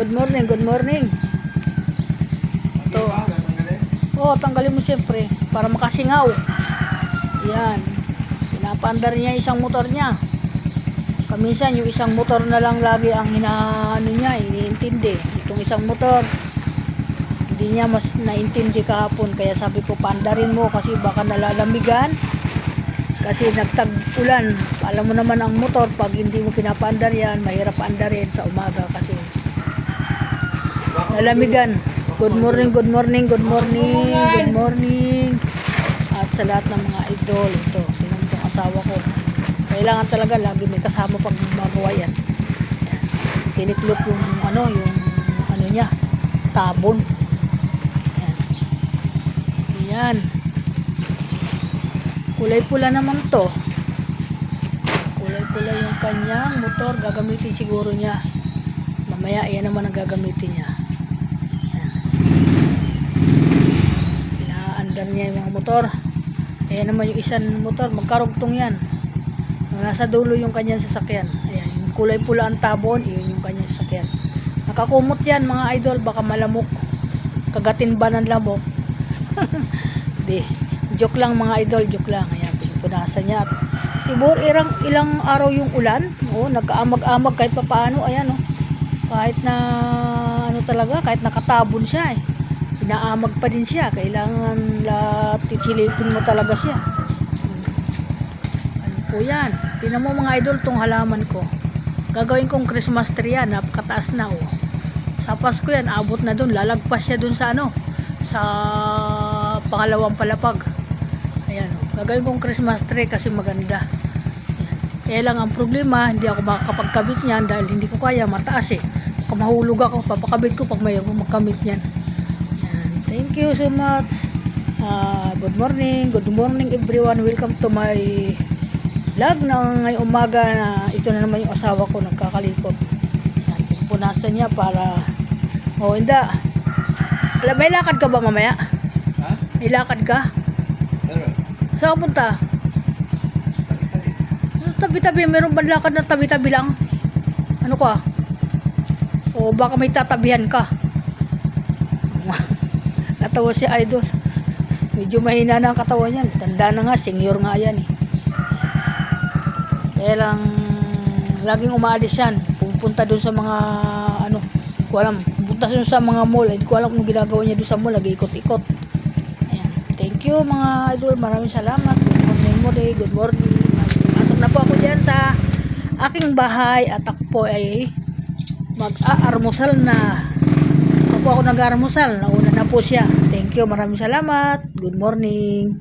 Good morning, good morning. Ito. Oh, tanggalin mo siyempre para makasingaw. Yan. Pinapaandar niya isang motor niya. Kaminsan yung isang motor na lang lagi ang hinaano niya, iniintindi. Itong isang motor, hindi niya mas naintindi kahapon. Kaya sabi ko, paandarin mo kasi baka nalalamigan. Kasi nagtag-ulan. Alam mo naman ang motor, pag hindi mo pinapaandar yan, mahirap paandarin sa umaga kasi nalamigan. Good morning, good morning, good morning, good morning. At sa lahat ng mga idol, ito, silang itong asawa ko. Kailangan talaga lagi may kasama pag magawa yan. Yan. Kiniklop yung ano niya, tabon. Yan. Yan. Kulay pula naman to. Kulay pula yung kanyang motor. Gagamitin siguro niya. Mamaya, yan naman ang gagamitin niya. Yan. Pinaandar niya yung mga motor. Ayan naman yung isang motor. Magkarugtong yan. Nasa dulo yung kanyang sasakyan. Ayan. Yung kulay pula ang tabon. Yun yung kanyang sasakyan. Nakakumot yan mga idol. Baka malamok. Kagatin ba ng lamok? Hindi. Joke lang mga idol, joke lang. Ayan, pinupunasan niya. Siguro ilang araw yung ulan. Oo, nagkaamag-amag kahit papaano. Ayan, oh. Kahit na ano talaga, kahit nakatabon siya eh. Inaamag pa din siya. Kailangan tisilipin mo talaga siya. Ano po yan? Tingnan mo mga idol tong halaman ko. Gagawin kong Christmas tree yan. Napakataas na oh. Sa Pasko yan, abot na dun. Lalagpas siya dun sa ano. Sa pangalawang palapag. Ayan, gagawin kong Christmas tree kasi maganda. Ayan. Kaya lang ang problema, hindi ako makakapagkabit niyan dahil hindi ko kaya, mataas eh. Kung mahulog ako, papakabit ko pag may magkamit niyan. Ayan. Thank you so much. Good morning everyone. Welcome to my vlog na ngayong umaga na ito na naman yung asawa ko nagkakalikot. Ayan, punasan niya para hindi. May lakad ka ba mamaya? Ha? May lakad ka? Meron. Saan ka punta? Tabi-tabi. Meron ba lakad na tabi-tabi lang? Ano ka? O baka may tatabihan ka? Natawa si idol. Medyo mahina na ang katawan yan. Tanda na nga. Senior nga yan eh. Kaya lang laging umaalis yan. Pupunta doon sa mga ano. Hindi ko alam. Pupunta doon sa mga mall. Hindi ko alam kung ginagawa niya doon sa mall. Nag-ikot-ikot. Thank you mga idol, maraming salamat. Good morning. Pasok na po ako dyan sa aking bahay at ako po ay mag-aarmusal na. Ako nag-aarmusal, nauna na po siya. Thank you, maraming salamat. Good morning.